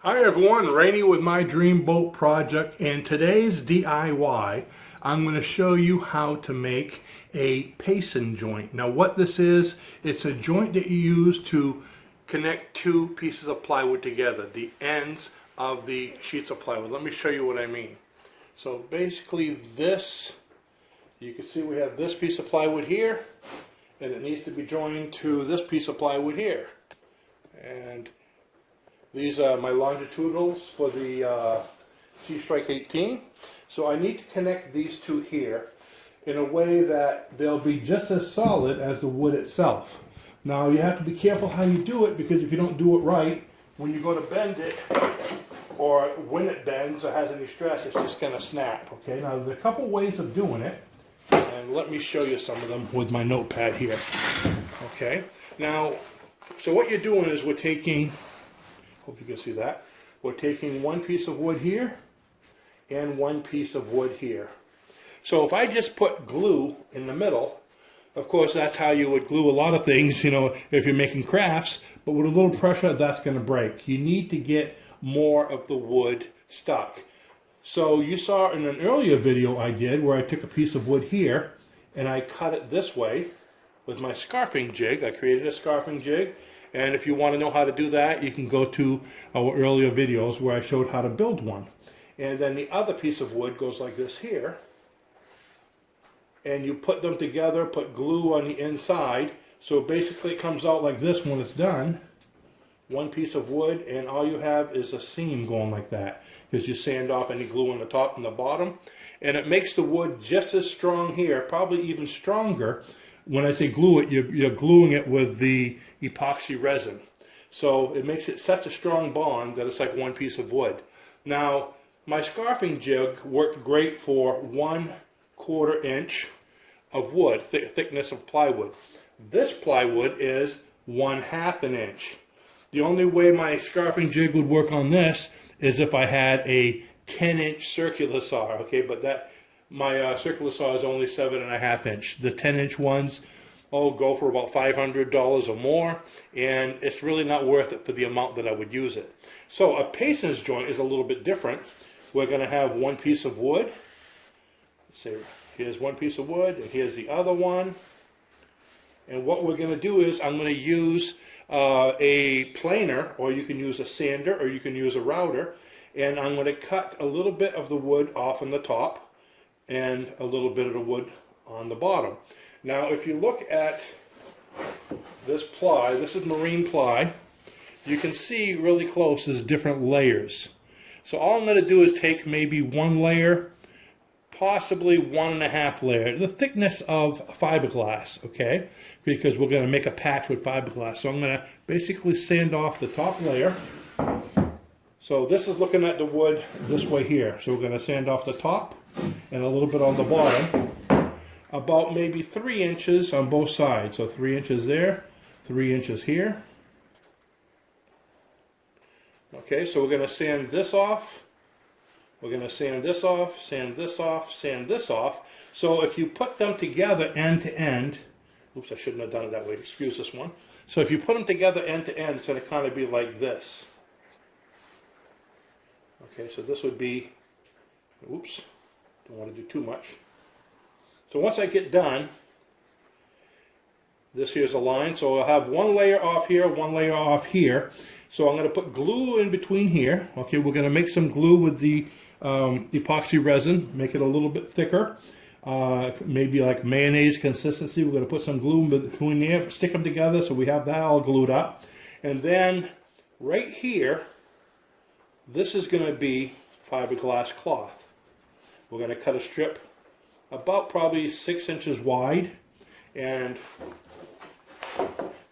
Hi everyone, Rainey with my Dream Boat Project, and today's DIY I'm going to show you how to make a Payson joint. Now what this is, it's a joint that you use to connect two pieces of plywood together, the ends of the sheets of plywood. Let me show you what I mean. So basically this, you can see we have this piece of plywood here, and it needs to be joined to this piece of plywood here. And these are my longitudinals for the C-Strike 18. So I need to connect these two here in a way that they'll be just as solid as the wood itself. Now you have to be careful how you do it, because if you don't do it right, when you go to bend it, or when it bends or has any stress, it's just going to snap. Okay, now there's a couple ways of doing it, and let me show you some of them with my notepad here. Okay, now, so what you're doing is we're taking, hope you can see that, we're taking one piece of wood here and one piece of wood here. So if I just put glue in the middle, of course that's how you would glue a lot of things, you know, if you're making crafts, but with a little pressure that's going to break. You need to get more of the wood stuck. So you saw in an earlier video I did where I took a piece of wood here and I cut it this way with my scarfing jig. I created a scarfing jig. And if you want to know how to do that, you can go to our earlier videos where I showed how to build one. And then the other piece of wood goes like this here. And you put them together, put glue on the inside. So basically it comes out like this when it's done. One piece of wood, and all you have is a seam going like that, because you sand off any glue on the top and the bottom. And it makes the wood just as strong here, probably even stronger. When I say glue it, you're gluing it with the epoxy resin. So it makes it such a strong bond that it's like one piece of wood. Now, my scarfing jig worked great for 1/4 inch of wood, thickness of plywood. This plywood is 1/2 inch. The only way my scarfing jig would work on this is if I had a 10-inch circular saw, okay, but that my circular saw is only 7.5 inch. The 10-inch ones, go for about $500 or more, and it's really not worth it for the amount that I would use it. So a Payson's joint is a little bit different. We're going to have one piece of wood. Let's see, here's one piece of wood, and here's the other one. And what we're going to do is I'm going to use a planer, or you can use a sander, or you can use a router, and I'm going to cut a little bit of the wood off on the top and a little bit of the wood on the bottom. Now if you look at this ply, this is marine ply, you can see really close there's different layers. So all I'm going to do is take maybe one layer, possibly 1.5 layer, the thickness of fiberglass, okay? Because we're going to make a patch with fiberglass. So I'm going to basically sand off the top layer. So this is looking at the wood this way here. So we're going to sand off the top and a little bit on the bottom, about maybe 3 inches on both sides. So 3 inches there, 3 inches here. Okay, so we're going to sand this off. We're going to sand this off, sand this off, sand this off. So if you put them together end to end, oops, I shouldn't have done it that way, excuse this one. So if you put them together end to end, it's going to kind of be like this. Okay, so this would be, oops, don't want to do too much. So once I get done, this here's a line, so I'll have one layer off here, one layer off here. So I'm going to put glue in between here. Okay, we're going to make some glue with the epoxy resin, make it a little bit thicker, maybe like mayonnaise consistency. We're going to put some glue in between there, stick them together so we have that all glued up. And then right here, this is going to be fiberglass cloth. We're going to cut a strip about probably 6 inches wide and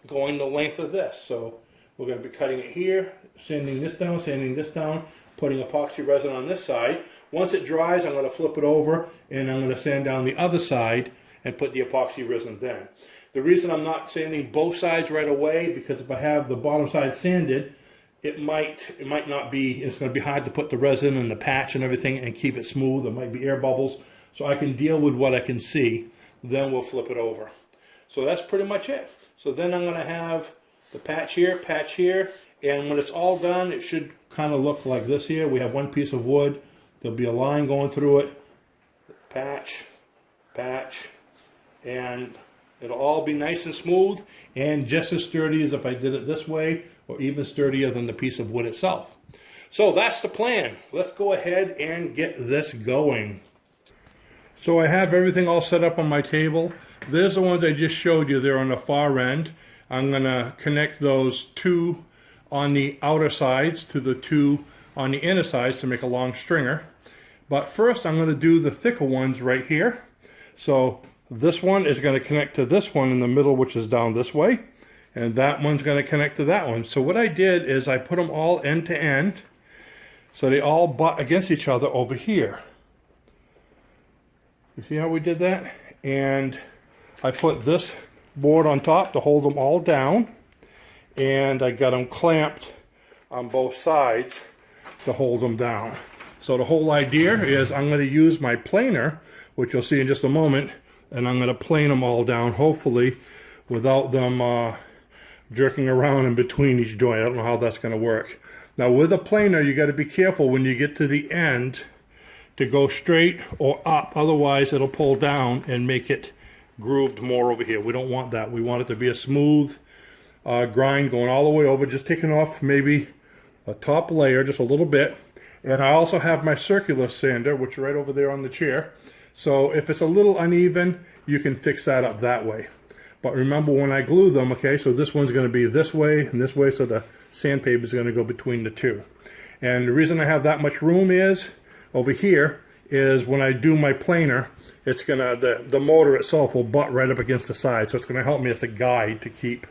going the length of this. So we're going to be cutting it here, sanding this down, putting epoxy resin on this side. Once it dries, I'm going to flip it over and I'm going to sand down the other side and put the epoxy resin then. The reason I'm not sanding both sides right away, because if I have the bottom side sanded, it might not be, it's going to be hard to put the resin and the patch and everything and keep it smooth. There might be air bubbles. So I can deal with what I can see. Then we'll flip it over. So that's pretty much it. So then I'm going to have the patch here, and when it's all done, it should kind of look like this here. We have one piece of wood. There'll be a line going through it. Patch, patch, and it'll all be nice and smooth and just as sturdy as if I did it this way, or even sturdier than the piece of wood itself. So that's the plan. Let's go ahead and get this going. So I have everything all set up on my table. There's the ones I just showed you there on the far end. I'm going to connect those two on the outer sides to the two on the inner sides to make a long stringer. But first I'm going to do the thicker ones right here. So this one is going to connect to this one in the middle, which is down this way. And that one's going to connect to that one. So what I did is I put them all end to end, so they all butt against each other over here. You see how we did that? And I put this board on top to hold them all down. And I got them clamped on both sides to hold them down. So the whole idea is I'm going to use my planer, which you'll see in just a moment, and I'm going to plane them all down, hopefully, without them jerking around in between each joint. I don't know how that's going to work. Now with a planer, you got to be careful when you get to the end to go straight or up. Otherwise, it'll pull down and make it grooved more over here. We don't want that. We want it to be a smooth grind going all the way over, just taking off maybe a top layer, just a little bit. And I also have my circular sander, which is right over there on the chair. So if it's a little uneven, you can fix that up that way. But remember when I glue them, okay, so this one's going to be this way and this way, so the sandpaper is going to go between the two. And the reason I have that much room is, over here, is when I do my planer, it's going to, the motor itself will butt right up against the side, so it's going to help me as a guide to keep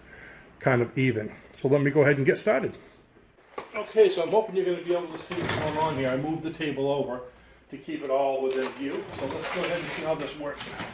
kind of even. So let me go ahead and get started. Okay, so I'm hoping you're going to be able to see what's going on here. I moved the table over to keep it all within view. So let's go ahead and see how this works now.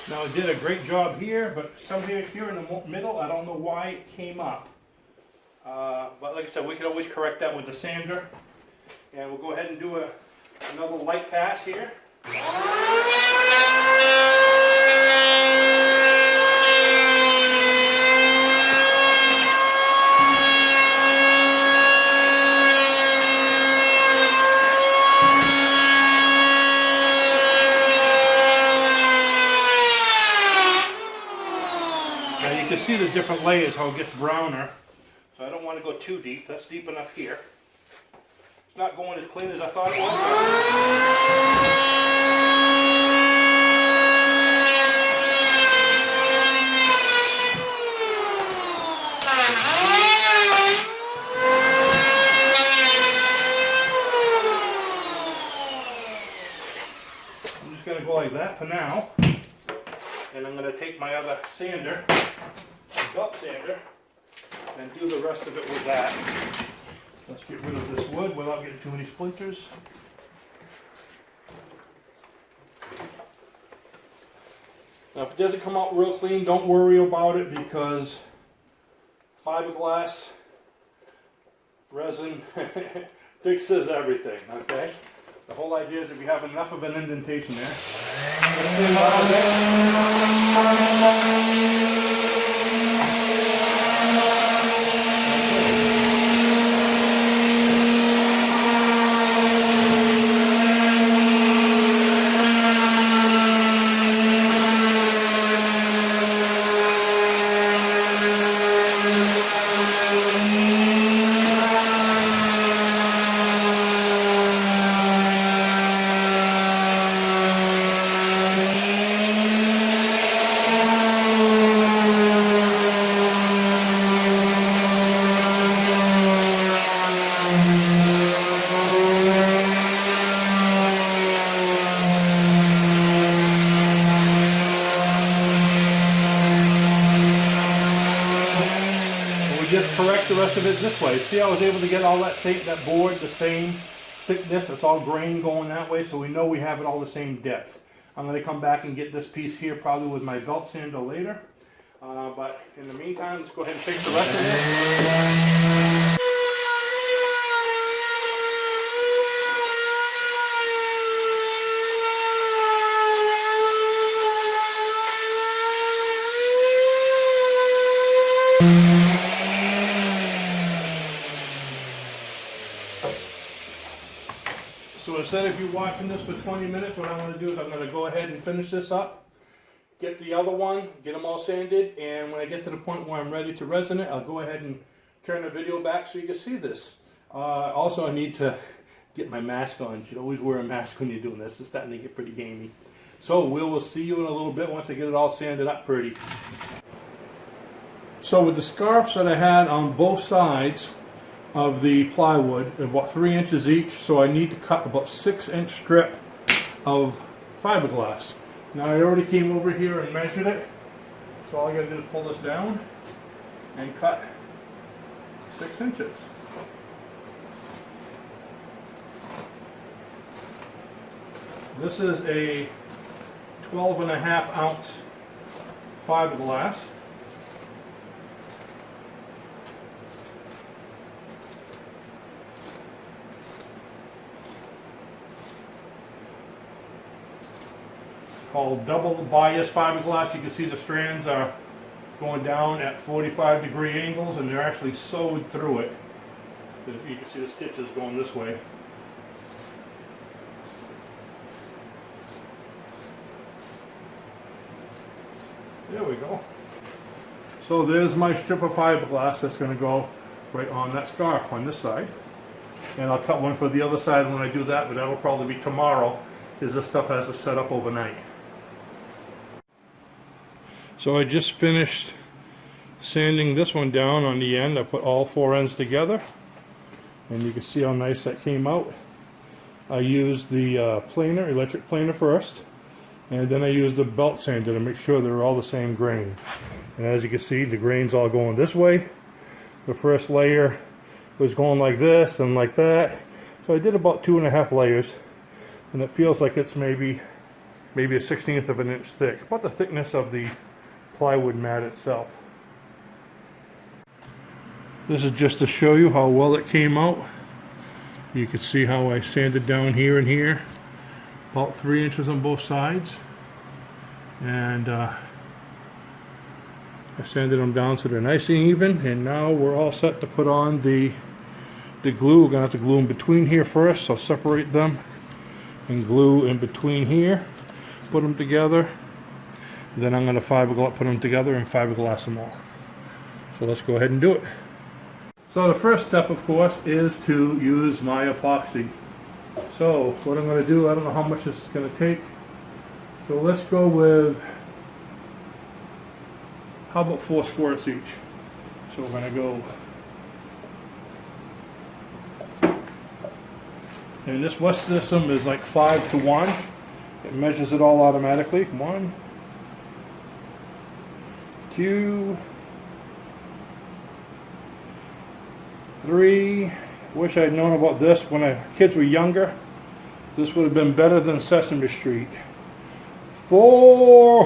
Now it did a great job here, but somewhere here in the middle, I don't know why it came up. But like I said, we can always correct that with the sander. And we'll go ahead and do another light pass here. You can see the different layers, how it gets browner. So I don't want to go too deep. That's deep enough here. It's not going as clean as I thought it was. I'm just going to go like that for now. And I'm going to take my other sander, belt sander, and do the rest of it with that. Let's get rid of this wood without getting too many splinters. Now if it doesn't come out real clean, don't worry about it, because fiberglass resin fixes everything, okay? The whole idea is if you have enough of an indentation there, just correct the rest of it this way. See, I was able to get all that board the same thickness. It's all grain going that way, so we know we have it all the same depth. I'm going to come back and get this piece here probably with my belt sander later. But in the meantime, let's go ahead and fix the rest of this. So instead of you watching this for 20 minutes, what I'm going to do is I'm going to go ahead and finish this up, get the other one, get them all sanded, and when I get to the point where I'm ready to resin it, I'll go ahead and turn the video back so you can see this. Also, I need to get my mask on. You should always wear a mask when you're doing this. It's starting to get pretty gamey. So we will see you in a little bit once I get it all sanded up pretty. So with the scarves that I had on both sides of the plywood, about 3 inches each, so I need to cut about 6-inch strip of fiberglass. Now I already came over here and measured it, so all I gotta do is pull this down and cut 6 inches. This is a 12.5 ounce fiberglass. Called double bias fiberglass. You can see the strands are going down at 45-degree angles, and they're actually sewed through it. You can see the stitches going this way. There we go. So there's my strip of fiberglass that's going to go right on that scarf on this side. And I'll cut one for the other side when I do that, but that'll probably be tomorrow, because this stuff has to set up overnight. So I just finished sanding this one down on the end. I put all 4 ends together, and you can see how nice that came out. I used the planer, electric planer first, and then I used the belt sander to make sure they're all the same grain. And as you can see, the grain's all going this way. The first layer was going like this and like that. So I did about 2.5 layers, and it feels like it's maybe a 1/16 of an inch thick, about the thickness of the plywood mat itself. This is just to show you how well it came out. You can see how I sanded down here and here, about 3 inches on both sides, and I sanded them down so they're nice and even. And now we're all set to put on the glue. We're gonna have to glue in between here first, so separate them and glue in between here, put them together. Then I'm going to put them together and fiberglass them all. So let's go ahead and do it. So the first step, of course, is to use my epoxy. So what I'm going to do, I don't know how much this is going to take. So let's go with, how about 4 squirts each? So we're going to go, and this West system is like 5:1. It measures it all automatically. 1, 2, 3. Wish I'd known about this when the kids were younger. This would have been better than Sesame Street. 4.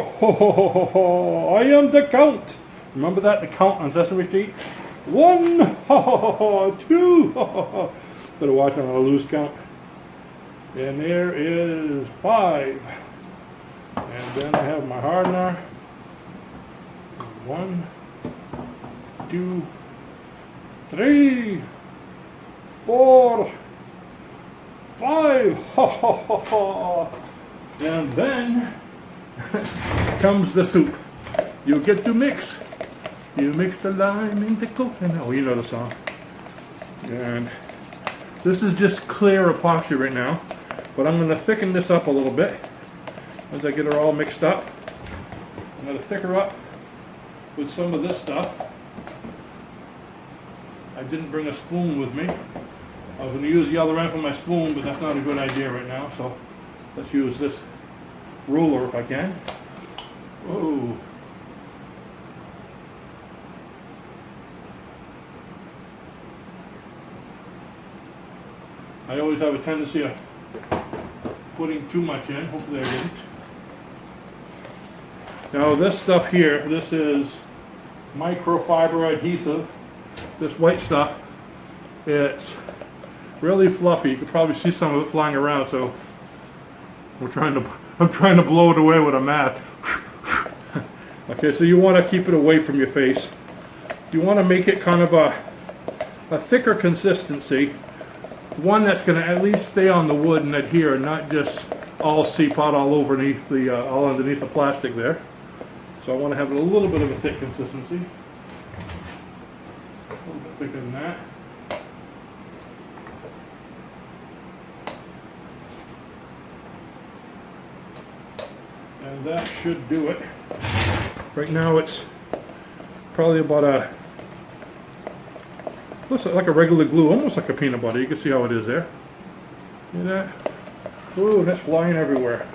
I am the Count. Remember that, the Count on Sesame Street? 1. 2. Better watch on a loose count. And there is 5. And then I have my hardener. 1, 2, 3, 4, 5. And then comes the soup. You get to mix. You mix the lime in the coconut. Oh, you know the song. And this is just clear epoxy right now, but I'm going to thicken this up a little bit as I get her all mixed up. I'm going to thicken her up with some of this stuff. I didn't bring a spoon with me. I was going to use the other end for my spoon, but that's not a good idea right now, so let's use this ruler if I can. Whoa. I always have a tendency of putting too much in. Hopefully I didn't. Now this stuff here, this is microfiber adhesive. This white stuff, it's really fluffy. You can probably see some of it flying around, so I'm trying to blow it away with a mat. Okay, so you want to keep it away from your face. You want to make it kind of a thicker consistency, one that's going to at least stay on the wood and adhere, and not just all seep out all underneath the plastic there. So I want to have a little bit of a thick consistency, a little bit thicker than that. And that should do it. Right now it's probably about looks like a regular glue, almost like a peanut butter. You can see how it is there. See that? Ooh, that's flying everywhere.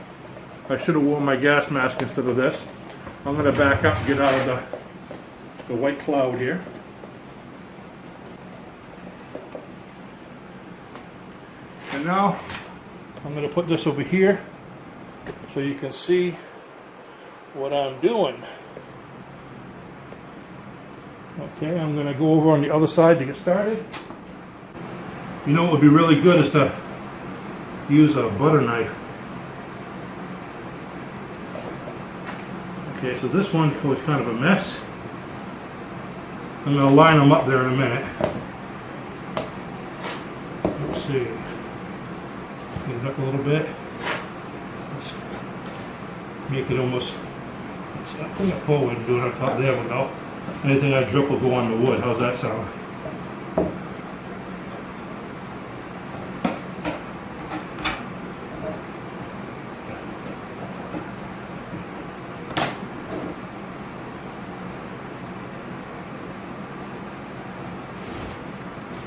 I should have worn my gas mask instead of this. I'm going to back up and get out of the white cloud here. And now I'm going to put this over here so you can see what I'm doing. Okay, I'm going to go over on the other side to get started. You know what would be really good is to use a butter knife. Okay, so this one was kind of a mess. I'm going to line them up there in a minute. Let's see. Get it up a little bit. Let's make it almost. Let's bring it forward and do it on top. There we go. Anything I drip will go on the wood. How's that sound?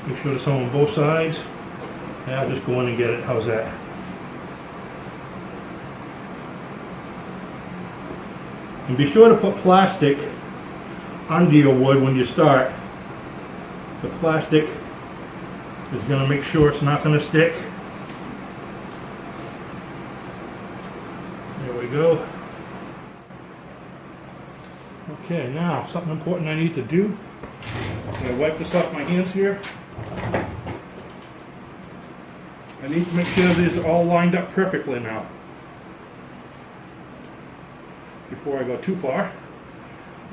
Make sure there's some on both sides. And I'll just go in and get it. How's that? And be sure to put plastic under your wood when you start. The plastic is going to make sure it's not going to stick. There we go. Okay, now something important I need to do. I'm going to wipe this off my hands here. I need to make sure these are all lined up perfectly now before I go too far.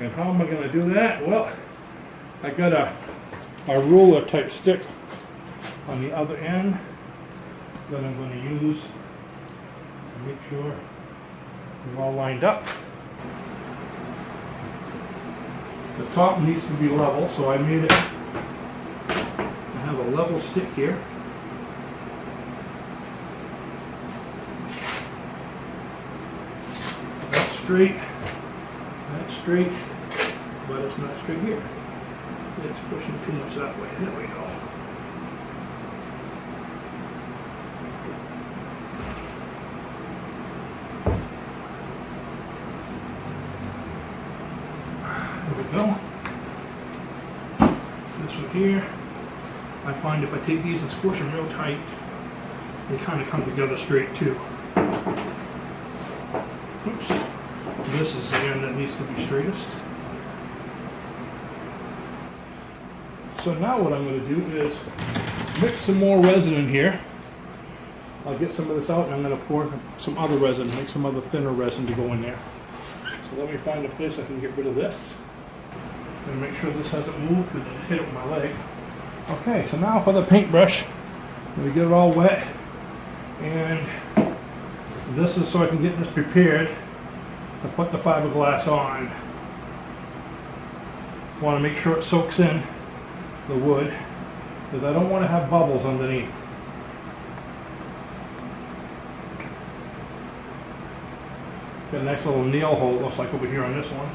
And how am I going to do that? Well, I got a ruler type stick on the other end that I'm going to use to make sure they're all lined up. The top needs to be level, so I made it. I have a level stick here. That's straight. That's straight. But it's not straight here. It's pushing too much that way. There we go. There we go. This one here, I find if I take these and squish them real tight, they kind of come together straight too. Oops. This is the end that needs to be straightest. So now what I'm going to do is mix some more resin in here. I'll get some of this out and I'm going to pour some other resin, make some other thinner resin to go in there. So let me find a place I can get rid of this. And make sure this hasn't moved because I just hit it with my leg. Okay, so now for the paintbrush. Let me get it all wet. And this is so I can get this prepared to put the fiberglass on. Want to make sure it soaks in the wood because I don't want to have bubbles underneath. Got a nice little nail hole, looks like over here on this one.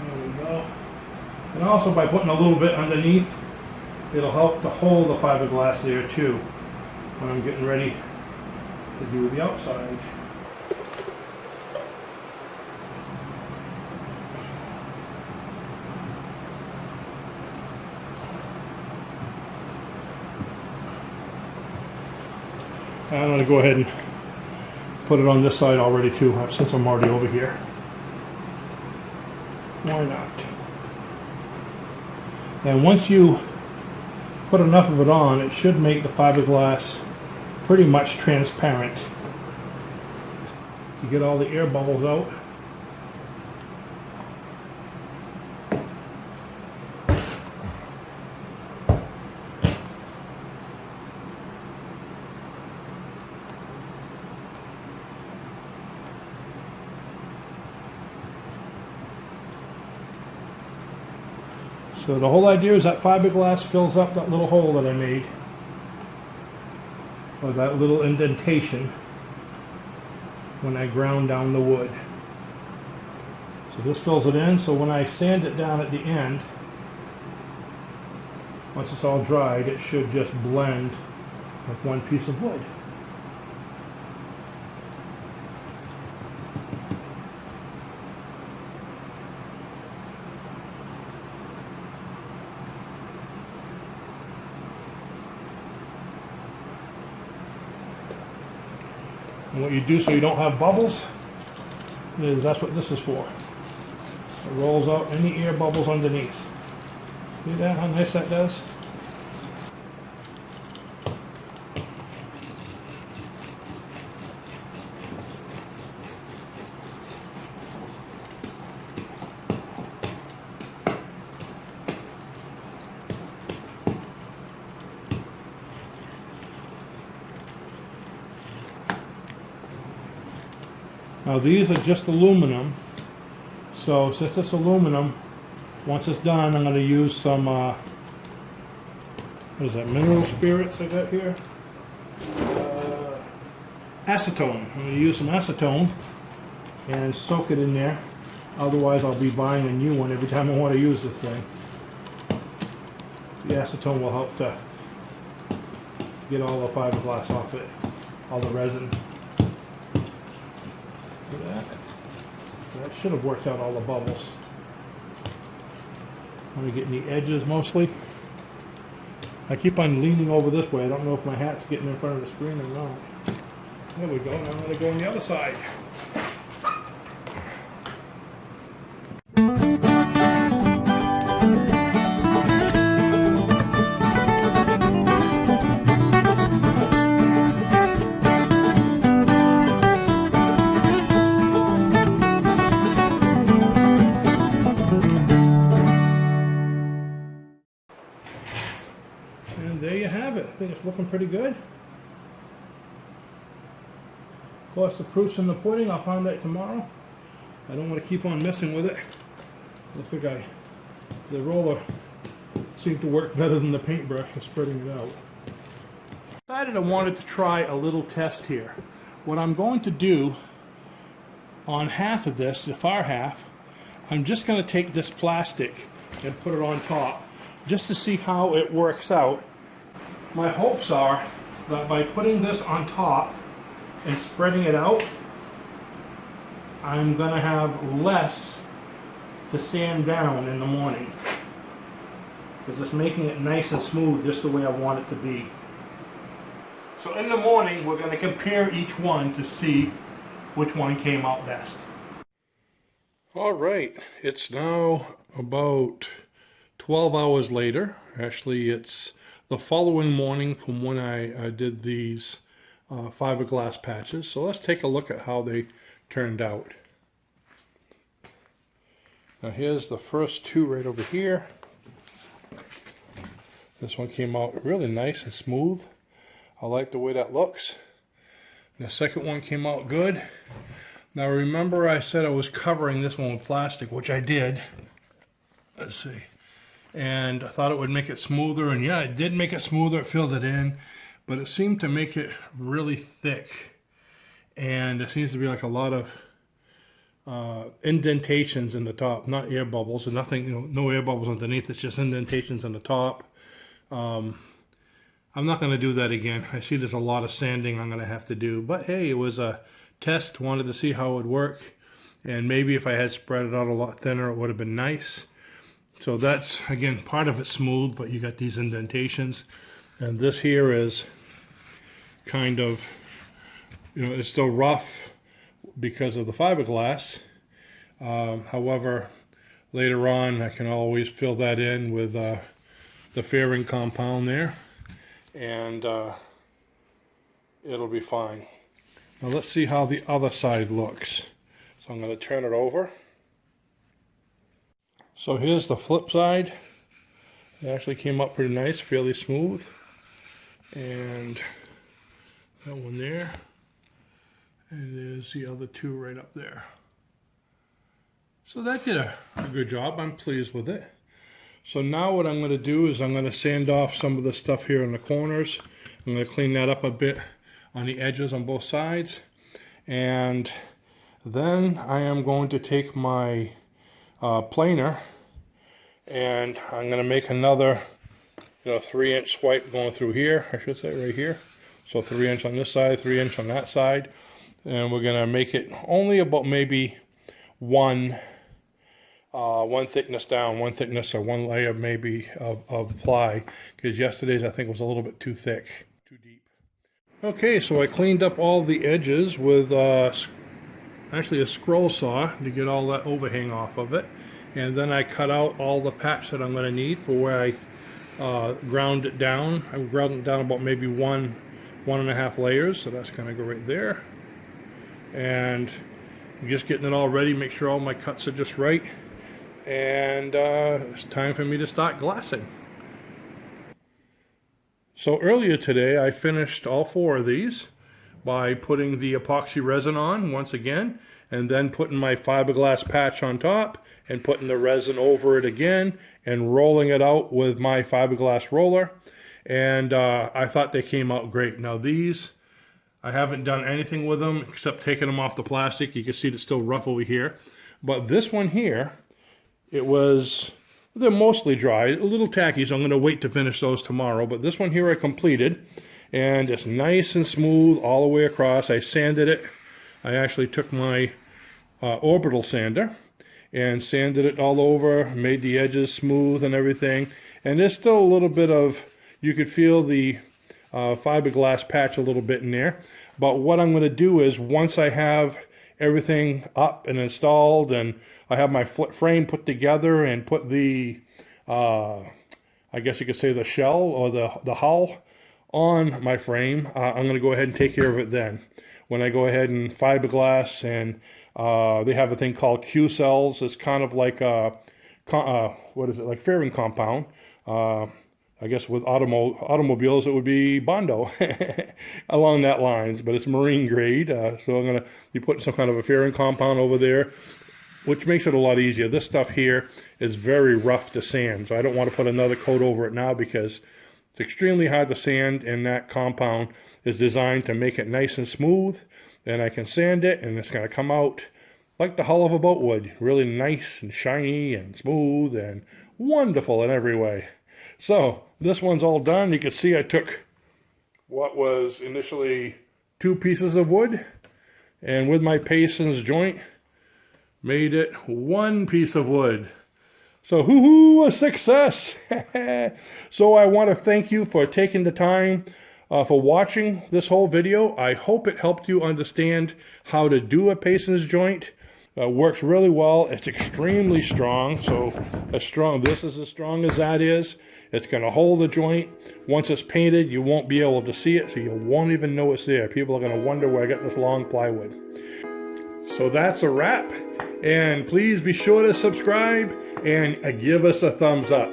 There we go. And also by putting a little bit underneath, it'll help to hold the fiberglass there too when I'm getting ready to do the outside. I'm going to go ahead and put it on this side already too, since I'm already over here. Why not? And once you put enough of it on, it should make the fiberglass pretty much transparent. You get all the air bubbles out. So the whole idea is that fiberglass fills up that little hole that I made, or that little indentation when I ground down the wood. So this fills it in, so when I sand it down at the end, once it's all dried, it should just blend like one piece of wood. And what you do so you don't have bubbles is that's what this is for. It rolls out any air bubbles underneath. See that, how nice that does? Now these are just aluminum, so since it's aluminum, once it's done I'm going to use some, what is that, mineral spirits I got here? Acetone. I'm going to use some acetone and soak it in there, otherwise I'll be buying a new one every time I want to use this thing. The acetone will help to get all the fiberglass off it, all the resin. That should have worked out all the bubbles. Let me get in the edges mostly. I keep on leaning over this way. I don't know if my hat's getting in front of the screen or not. There we go. Now I'm going to go on the other side. And there you have it. I think it's looking pretty good. Of course, the proof's in the pudding. I'll find out tomorrow. I don't want to keep on messing with it. Looks like the roller seemed to work better than the paintbrush for spreading it out. I decided I wanted to try a little test here. What I'm going to do on half of this, the far half, I'm just going to take this plastic and put it on top just to see how it works out. My hopes are that by putting this on top and spreading it out, I'm going to have less to sand down in the morning, because it's making it nice and smooth just the way I want it to be. So in the morning we're going to compare each one to see which one came out best. Alright, it's now about 12 hours later. Actually, it's the following morning from when I did these fiberglass patches. So let's take a look at how they turned out. Now here's the first two right over here. This one came out really nice and smooth. I like the way that looks. And the second one came out good. Now remember I said I was covering this one with plastic, which I did. Let's see. And I thought it would make it smoother, and yeah, it did make it smoother. It filled it in, but it seemed to make it really thick. And there seems to be like a lot of indentations in the top, not air bubbles, and nothing, you know, no air bubbles underneath. It's just indentations in the top. I'm not going to do that again. I see there's a lot of sanding I'm going to have to do, but hey, it was a test. Wanted to see how it would work, and maybe if I had spread it out a lot thinner, it would have been nice. So that's, again, part of it smooth, but you got these indentations, and this here is kind of it's still rough because of the fiberglass. However, later on I can always fill that in with the fairing compound there, and it'll be fine. Now let's see how the other side looks. So I'm going to turn it over. So here's the flip side. It actually came up pretty nice, fairly smooth. And that one there. And there's the other two right up there. So that did a good job. I'm pleased with it. So now what I'm going to do is I'm going to sand off some of the stuff here in the corners. I'm going to clean that up a bit on the edges on both sides. And then I am going to take my planer, and I'm going to make another 3-inch swipe going through here, I should say right here. So 3-inch on this side, 3-inch on that side. And we're going to make it only about maybe one thickness down, one thickness or one layer maybe of ply, because yesterday's I think was a little bit too thick, too deep. Okay, so I cleaned up all the edges with actually a scroll saw to get all that overhang off of it, and then I cut out all the patch that I'm going to need for where I ground it down. I ground it down about maybe one and a half layers, so that's going to go right there. And I'm just getting it all ready, make sure all my cuts are just right. And it's time for me to start glassing. So earlier today I finished all 4 of these by putting the epoxy resin on once again, and then putting my fiberglass patch on top and putting the resin over it again and rolling it out with my fiberglass roller. And I thought they came out great. Now these, I haven't done anything with them except taking them off the plastic. You can see it's still rough over here. But this one here, they're mostly dry, a little tacky, so I'm going to wait to finish those tomorrow. But this one here I completed, and it's nice and smooth all the way across. I sanded it. I actually took my orbital sander and sanded it all over, made the edges smooth and everything. And there's still a little bit of, you could feel the fiberglass patch a little bit in there. But what I'm going to do is, once I have everything up and installed, and I have my frame put together and put the, I guess you could say the shell or the hull on my frame, I'm going to go ahead and take care of it then. When I go ahead and fiberglass, and they have a thing called Q cells. It's kind of like what is it, like fairing compound. I guess with automobiles it would be Bondo along that lines, but it's marine grade. So I'm going to be putting some kind of a fairing compound over there, which makes it a lot easier. This stuff here is very rough to sand, so I don't want to put another coat over it now because it's extremely hard to sand, and that compound is designed to make it nice and smooth. Then I can sand it, and it's going to come out like the hull of a boat would, really nice and shiny and smooth and wonderful in every way. So this one's all done. You can see I took what was initially 2 pieces of wood, and with my Payson joint made it 1 piece of wood. So hoo-hoo, a success. So I want to thank you for taking the time for watching this whole video. I hope it helped you understand how to do a Payson joint. Works really well. It's extremely strong. So this is as strong as that is. It's going to hold the joint. Once it's painted, you won't be able to see it, so you won't even know it's there. People are going to wonder where I got this long plywood. So that's a wrap. And please be sure to subscribe and give us a thumbs up.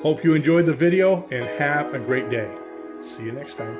Hope you enjoyed the video, and have a great day. See you next time.